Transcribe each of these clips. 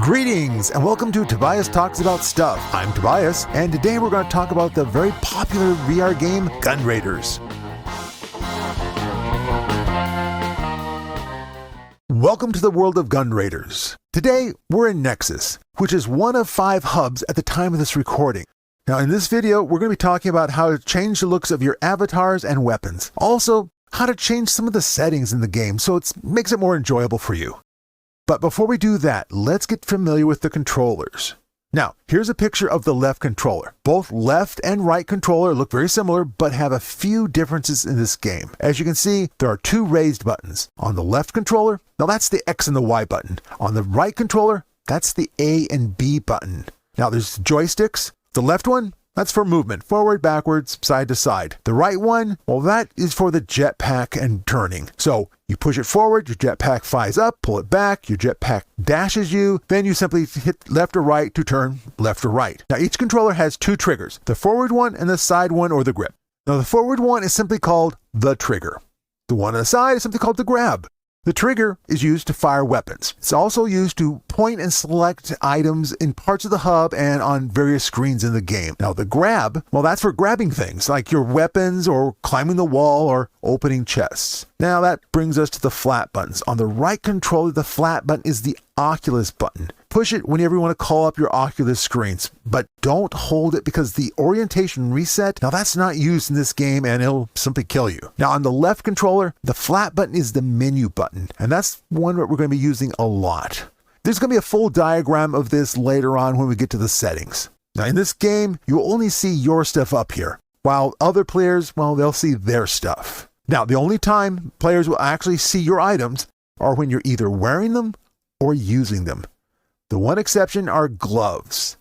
Greetings and welcome to Tobias Talks About Stuff. I'm Tobias, and today we're going to talk about the very popular VR game, Gun Raiders. Welcome to the world of Gun Raiders. Today, we're in Nexus, which is one of 5 hubs at the time of this recording. Now, in this video, we're going to be talking about how to change the looks of your avatars and weapons. Also, how to change some of the settings in the game so it makes it more enjoyable for you. But before we do that, let's get familiar with the controllers. Now, here's a picture of the left controller. Both left and right controller look very similar, but have a few differences in this game. As you can see, there are 2 raised buttons. On the left controller, now that's the X and the Y button. On the right controller, that's the A and B button. Now there's joysticks. The left one, that's for movement, forward, backwards, side to side. The right one, well, that is for the jetpack and turning. So you push it forward, your jetpack flies up, pull it back, your jetpack dashes you, then you simply hit left or right to turn left or right. Now each controller has 2 triggers, the forward one and the side one or the grip. Now the forward one is simply called the trigger. The one on the side is simply called the grab. The trigger is used to fire weapons. It's also used to point and select items in parts of the hub and on various screens in the game. Now the grab, well, that's for grabbing things like your weapons or climbing the wall or opening chests. Now that brings us to the flat buttons. On the right controller, the flat button is the Oculus button. Push it whenever you want to call up your Oculus screens, but don't hold it because the orientation reset, now that's not used in this game and it'll simply kill you. Now on the left controller, the flat button is the menu button, and that's one that we're going to be using a lot. There's going to be a full diagram of this later on when we get to the settings. Now in this game, you will only see your stuff up here, while other players, well, they'll see their stuff. Now the only time players will actually see your items are when you're either wearing them or using them. The one exception are gloves.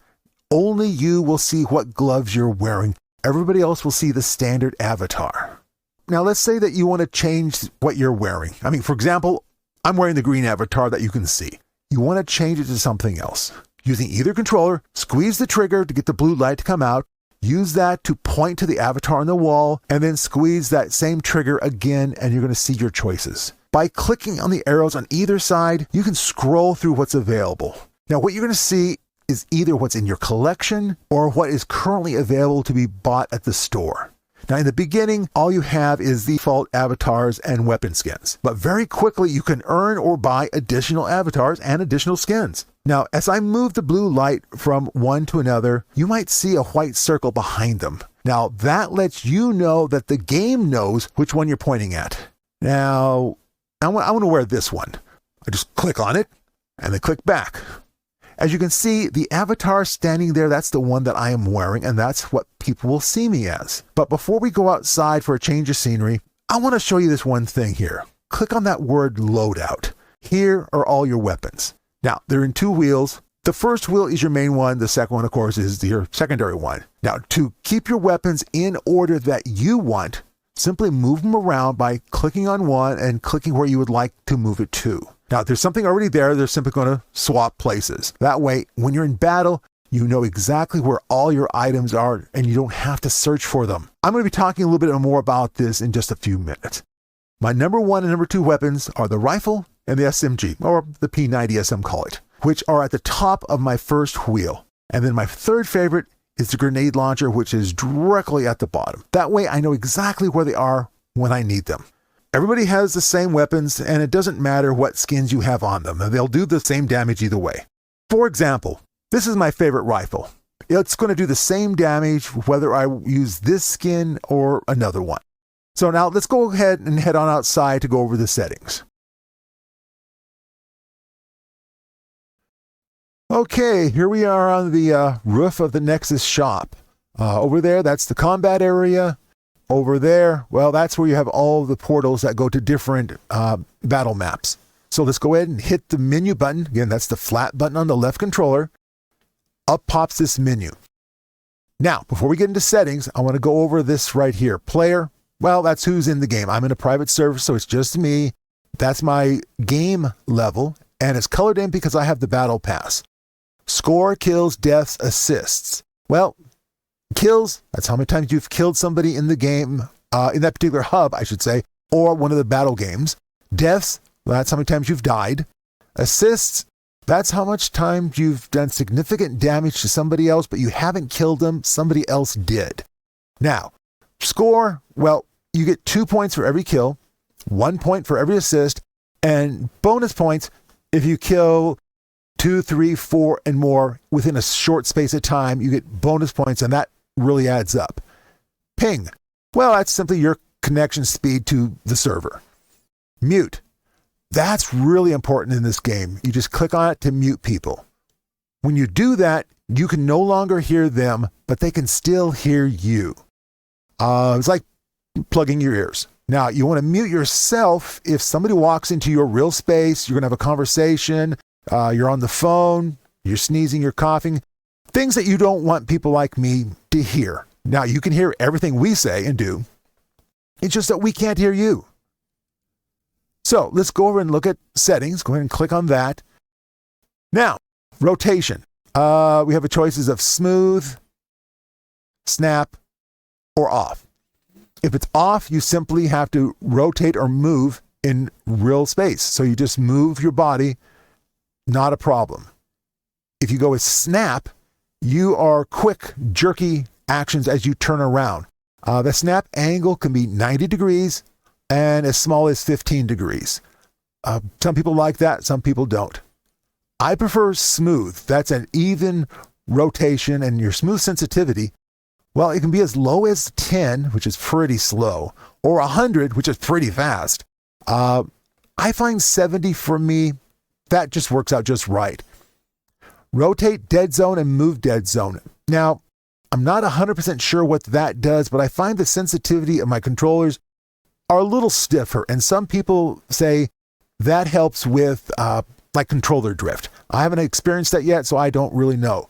Only you will see what gloves you're wearing. Everybody else will see the standard avatar. Now let's say that you want to change what you're wearing. I mean, for example, I'm wearing the green avatar that you can see. You want to change it to something else. Using either controller, squeeze the trigger to get the blue light to come out, use that to point to the avatar on the wall, and then squeeze that same trigger again and you're going to see your choices. By clicking on the arrows on either side, you can scroll through what's available. Now, what you're going to see is either what's in your collection or what is currently available to be bought at the store. Now, in the beginning, all you have is the default avatars and weapon skins. But very quickly, you can earn or buy additional avatars and additional skins. Now, as I move the blue light from one to another, you might see a white circle behind them. Now, that lets you know that the game knows which one you're pointing at. Now, I want to wear this one. I just click on it and then click back. As you can see, the avatar standing there, that's the one that I am wearing, and that's what people will see me as. But before we go outside for a change of scenery, I want to show you this one thing here. Click on that word Loadout. Here are all your weapons. Now, they're in 2 wheels. The first wheel is your main one. The second one, of course, is your secondary one. Now, to keep your weapons in order that you want, simply move them around by clicking on one and clicking where you would like to move it to. Now, if there's something already there, they're simply going to swap places. That way, when you're in battle, you know exactly where all your items are and you don't have to search for them. I'm going to be talking a little bit more about this in just a few minutes. My number 1 and number 2 weapons are the rifle and the SMG, or the P90 as some call it, which are at the top of my first wheel. And then my third favorite is the grenade launcher, which is directly at the bottom. That way, I know exactly where they are when I need them. Everybody has the same weapons, and it doesn't matter what skins you have on them. They'll do the same damage either way. For example, this is my favorite rifle. It's going to do the same damage whether I use this skin or another one. So now let's go ahead and head on outside to go over the settings. Okay, here we are on the roof of the Nexus shop. Over there, that's the combat area. Over there, well, that's where you have all the portals that go to different battle maps. So let's go ahead and hit the menu button. Again, that's the flat button on the left controller. Up pops this menu. Now, before we get into settings, I want to go over this right here. Player, well, that's who's in the game. I'm in a private server, so it's just me. That's my game level, and it's colored in because I have the battle pass. Score, kills, deaths, assists. Well, kills, that's how many times you've killed somebody in the game, in that particular hub, I should say, or one of the battle games. Deaths, well, that's how many times you've died. Assists, That's how much time you've done significant damage to somebody else, but you haven't killed them. Somebody else did. Now, score, well, you get 2 points for every kill, 1 point for every assist, and bonus points if you kill 2, 3, 4, and more within a short space of time. You get bonus points, and that really adds up. Ping, well, that's simply your connection speed to the server. Mute, that's really important in this game. You just click on it to mute people. When you do that, you can no longer hear them, but they can still hear you. It's like plugging your ears. Now, you want to mute yourself if somebody walks into your real space, you're going to have a conversation, you're on the phone, you're sneezing, you're coughing, things that you don't want people like me to hear. Now, you can hear everything we say and do. It's just that we can't hear you. So let's go over and look at settings. Go ahead and click on that. Now, rotation. We have the choices of smooth, snap, or off. If it's off, you simply have to rotate or move in real space. So you just move your body, not a problem. If you go with snap, you are quick, jerky actions as you turn around. The snap angle can be 90 degrees and as small as 15 degrees. Some people like that, some people don't. I prefer smooth. That's an even rotation, and your smooth sensitivity, well, it can be as low as 10, which is pretty slow, or 100, which is pretty fast. I find 70 for me, that just works out just right. Rotate dead zone and move dead zone. Now, I'm not 100% sure what that does, but I find the sensitivity of my controllers are a little stiffer, and some people say that helps with like controller drift. I haven't experienced that yet, so I don't really know.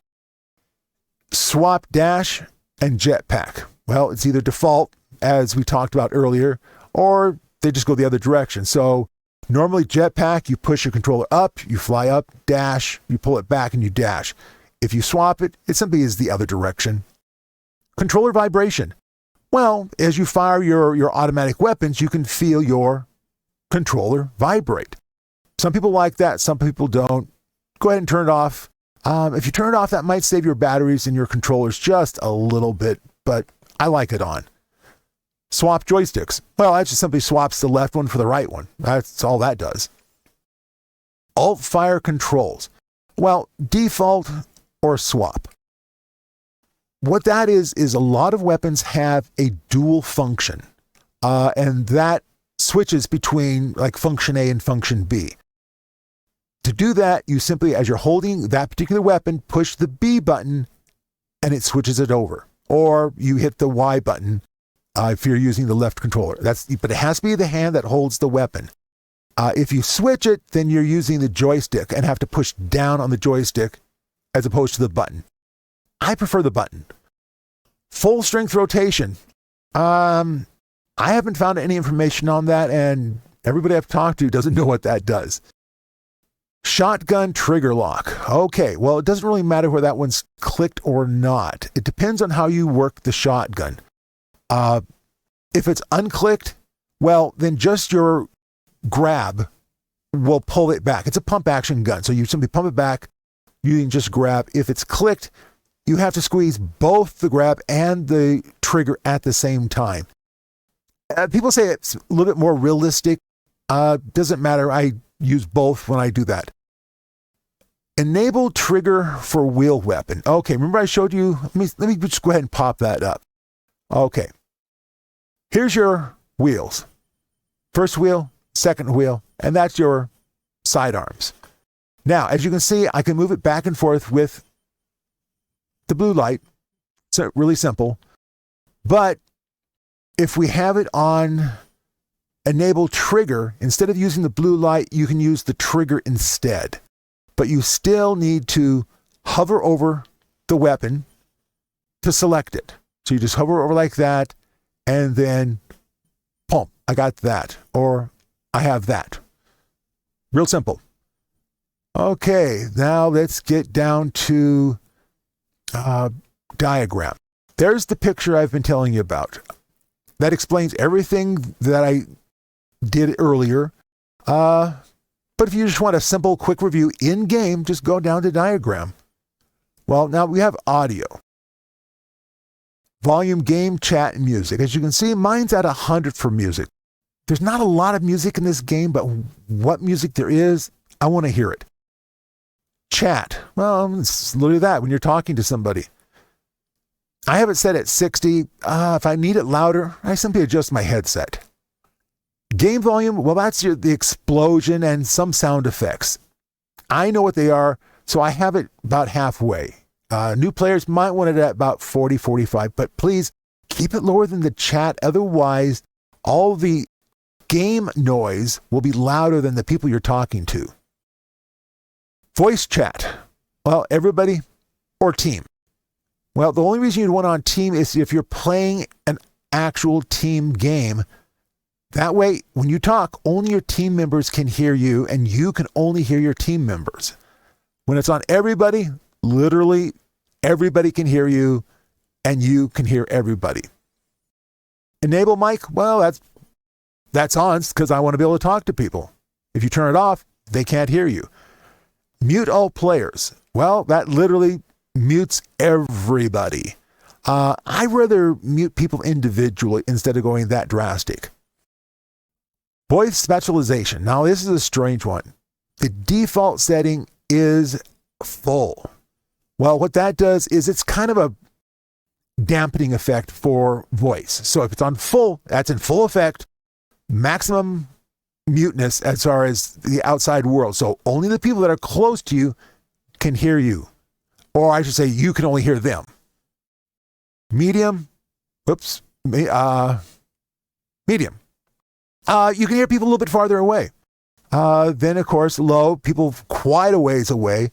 Swap dash and jetpack. Well, it's either default, as we talked about earlier, or they just go the other direction. So normally jetpack, you push your controller up, you fly up, dash, you pull it back, and you dash. If you swap it, it simply is the other direction. Controller vibration. Well, as you fire your automatic weapons, you can feel your controller vibrate. Some people like that, some people don't. Go ahead and turn it off. If you turn it off, that might save your batteries and your controllers just a little bit, but I like it on. Swap joysticks. Well, that just simply swaps the left one for the right one. That's all that does. Alt fire controls. Well, default or swap. What that is a lot of weapons have a dual function, and that switches between like function A and function B. To do that, you simply, as you're holding that particular weapon, push the B button and it switches it over. Or you hit the Y button if you're using the left controller. But it has to be the hand that holds the weapon. If you switch it, then you're using the joystick and have to push down on the joystick as opposed to the button. I prefer the button. Full strength rotation. I haven't found any information on that, and everybody I've talked to doesn't know what that does. Shotgun trigger lock. Okay, well, it doesn't really matter where that one's clicked or not. It depends on how you work the shotgun. If it's unclicked, well, then just your grab will pull it back. It's a pump action gun, so you simply pump it back. You can just grab. If it's clicked, you have to squeeze both the grab and the trigger at the same time. People say it's a little bit more realistic. Doesn't matter. I use both when I do that. Enable trigger for wheel weapon. Okay, remember I showed you? Let me just go ahead and pop that up. Okay. Here's your wheels. First wheel, second wheel, and that's your sidearms. Now, as you can see, I can move it back and forth with the blue light. So really simple. But if we have it on enable trigger, instead of using the blue light, you can use the trigger instead. But you still need to hover over the weapon to select it. So you just hover over like that, and then, boom, I got that, or I have that. Real simple. Okay, now let's get down to diagram. There's the picture I've been telling you about. That explains everything that I did earlier. But But if you just want a simple, quick review in-game, just go down to diagram. Well, now we have audio. Volume, game, chat, and music. As you can see, mine's at 100 for music. There's not a lot of music in this game, but what music there is, I want to hear it. Chat. Well, it's literally that when you're talking to somebody. I have it set at 60. If I need it louder, I simply adjust my headset. Game volume, well, that's the explosion and some sound effects. I know what they are, so I have it about halfway. New players might want it at about 40, 45, but please keep it lower than the chat. Otherwise, all the game noise will be louder than the people you're talking to. Voice chat. Well, everybody or team. Well, the only reason you'd want it on team is if you're playing an actual team game. That way, when you talk, only your team members can hear you, and you can only hear your team members. When it's on everybody, literally everybody can hear you, and you can hear everybody. Enable mic, well, that's on because I want to be able to talk to people. If you turn it off, they can't hear you. Mute all players. Well, that literally mutes everybody. I'd rather mute people individually instead of going that drastic. Voice specialization. Now, this is a strange one. The default setting is full. Well, what that does is it's kind of a dampening effect for voice. So if it's on full, that's in full effect, maximum muteness as far as the outside world. So only the people that are close to you can hear you. Or I should say, you can only hear them. Medium. Medium. You can hear people a little bit farther away. Then, of course, low, people quite a ways away.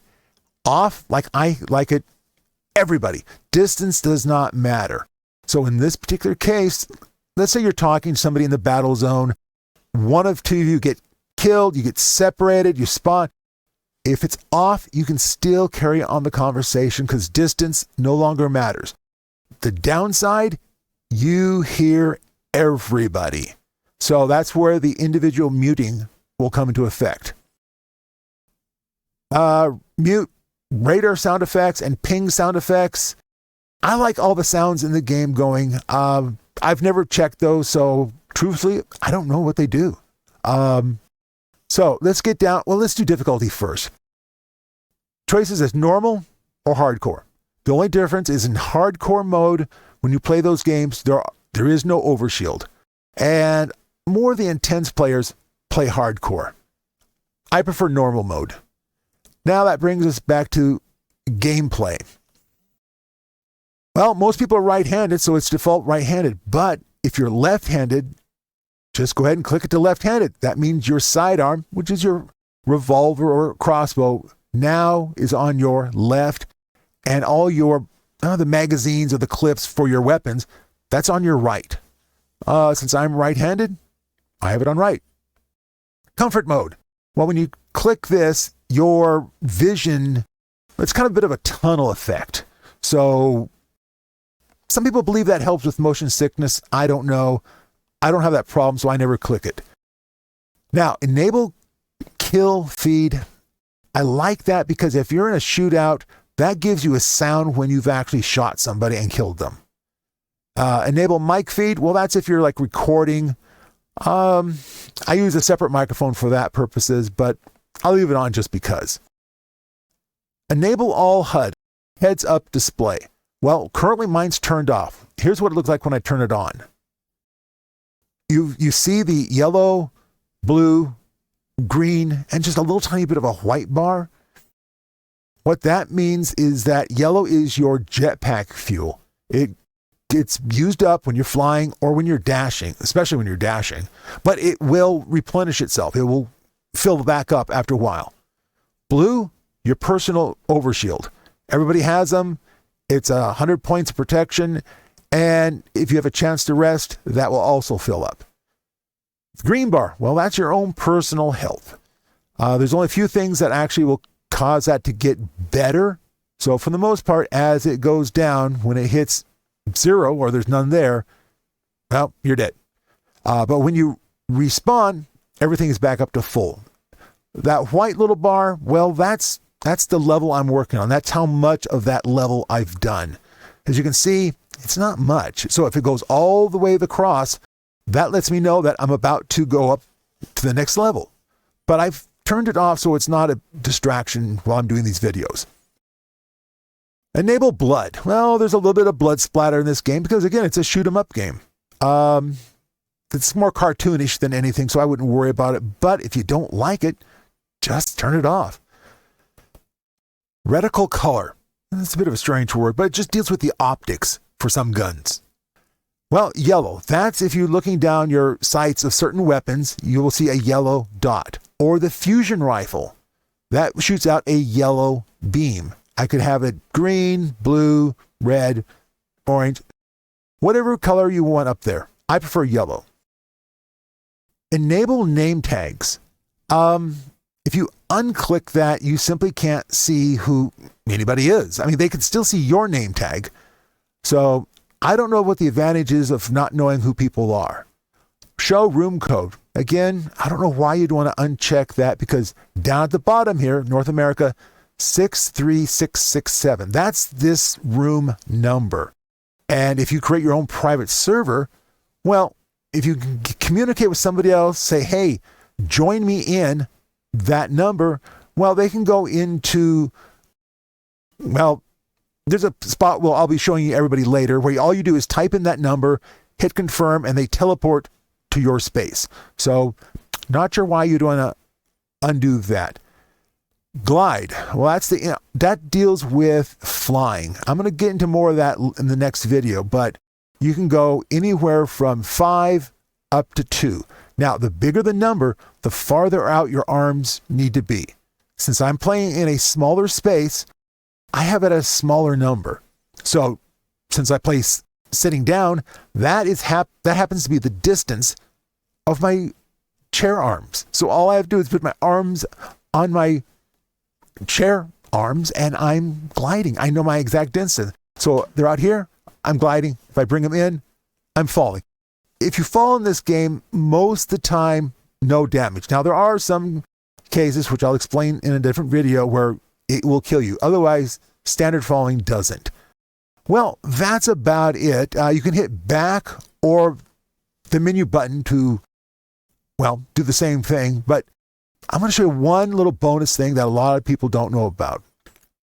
Off, like I like it, everybody. Distance does not matter. So in this particular case, let's say you're talking to somebody in the battle zone. One of two of you get killed, you get separated, you spawn. If it's off, you can still carry on the conversation because distance no longer matters. The downside, you hear everybody. So that's where the individual muting will come into effect. Mute radar sound effects and ping sound effects. I like all the sounds in the game going. I've never checked those, so truthfully, I don't know what they do. So let's get down. Well, let's do difficulty first. Choices as normal or hardcore. The only difference is in hardcore mode, when you play those games, there is no overshield. And more of the intense players play hardcore. I prefer normal mode. Now that brings us back to gameplay. Well, most people are right-handed, so it's default right-handed. But if you're left-handed, just go ahead and click it to left-handed. That means your sidearm, which is your revolver or crossbow, now is on your left. And all your the magazines or the clips for your weapons, that's on your right. Since I'm right-handed, I have it on right. Comfort mode. Well, when you click this, your vision, it's kind of a bit of a tunnel effect. So some people believe that helps with motion sickness. I don't know. I don't have that problem, so I never click it. Now, enable kill feed. I like that because if you're in a shootout, that gives you a sound when you've actually shot somebody and killed them. Enable mic feed. Well, that's if you're like recording. I use a separate microphone for that purposes, but I'll leave it on just because. Enable all HUD, heads up display. Well, currently mine's turned off. Here's what it looks like when I turn it on. You see the yellow, blue, green, and just a little tiny bit of a white bar. What that means is that yellow is your jetpack fuel. It gets used up when you're flying or when you're dashing, especially when you're dashing, but it will replenish itself. It will fill back up after a while. Blue, your personal overshield. Everybody has them. It's 100 points of protection, and if you have a chance to rest, that will also fill up. Green bar, well, that's your own personal health. There's only a few things that actually will cause that to get better. So for the most part, as it goes down, when it hits 0 or there's none there, well, you're dead. But when you respawn, everything is back up to full. That white little bar, well, that's the level I'm working on. That's how much of that level I've done. As you can see, it's not much. So if it goes all the way across, that lets me know that I'm about to go up to the next level. But I've turned it off so it's not a distraction while I'm doing these videos. Enable blood. Well, there's a little bit of blood splatter in this game because, again, it's a shoot 'em up game. It's more cartoonish than anything, so I wouldn't worry about it. But if you don't like it, just turn it off. Reticle color. That's a bit of a strange word, but it just deals with the optics for some guns. Well, yellow. That's if you're looking down your sights of certain weapons, you will see a yellow dot. Or the fusion rifle. That shoots out a yellow beam. I could have it green, blue, red, orange, whatever color you want up there. I prefer yellow. Enable name tags. If you unclick that, you simply can't see who anybody is. I mean, they can still see your name tag. So I don't know what the advantage is of not knowing who people are. Show room code. Again, I don't know why you'd want to uncheck that because down at the bottom here, North America, 63667. That's this room number. And if you create your own private server, well, if you can communicate with somebody else, say, hey, join me in that number, well, they can go into, well, there's a spot, well, I'll be showing you everybody later, where all you do is type in that number, hit confirm, and they teleport to your space. So, not sure why you'd want to undo that. Glide. Well, that deals with flying. I'm going to get into more of that in the next video, but you can go anywhere from 5 up to 2. Now, the bigger the number, the farther out your arms need to be. Since I'm playing in a smaller space, I have it at a smaller number. So, since I play sitting down, that happens to be the distance of my chair arms. So all I have to do is put my arms on my chair arms and I'm gliding. I know my exact distance. So they're out here, I'm gliding. If I bring them in, I'm falling. If you fall in this game, most of the time, no damage. Now, there are some cases, which I'll explain in a different video, where it will kill you. Otherwise, standard falling doesn't. Well, that's about it. You can hit back or the menu button to, well, do the same thing. But I'm going to show you one little bonus thing that a lot of people don't know about.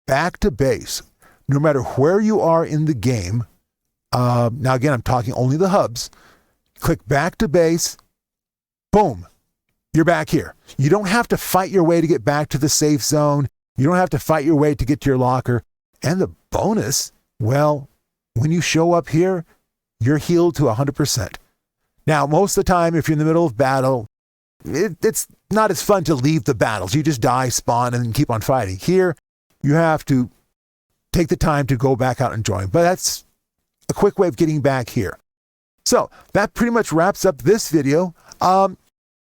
Back to base. No matter where you are in the game, now again, I'm talking only the hubs. Click back to base. Boom. You're back here. You don't have to fight your way to get back to the safe zone. You don't have to fight your way to get to your locker. And the bonus, well, when you show up here, you're healed to 100%. Now, most of the time, if you're in the middle of battle, it's not as fun to leave the battles. You just die, spawn, and keep on fighting. Here, you have to take the time to go back out and join. But that's a quick way of getting back here. So that pretty much wraps up this video.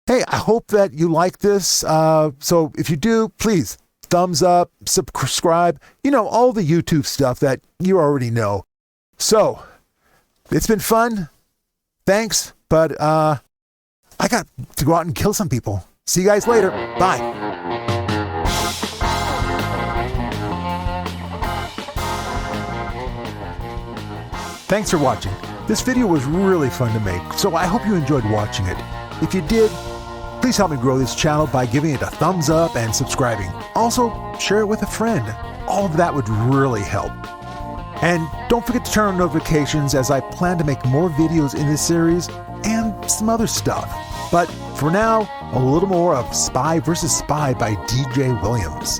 Hey, I hope that you like this. So if you do, please thumbs up, subscribe, all the YouTube stuff that you already know. So it's been fun. Thanks. But I got to go out and kill some people. See you guys later. Bye. Thanks for watching. This video was really fun to make, so I hope you enjoyed watching it. If you did, please help me grow this channel by giving it a thumbs up and subscribing. Also, share it with a friend. All of that would really help. And don't forget to turn on notifications as I plan to make more videos in this series and some other stuff. But for now, a little more of Spy vs. Spy by DJ Williams.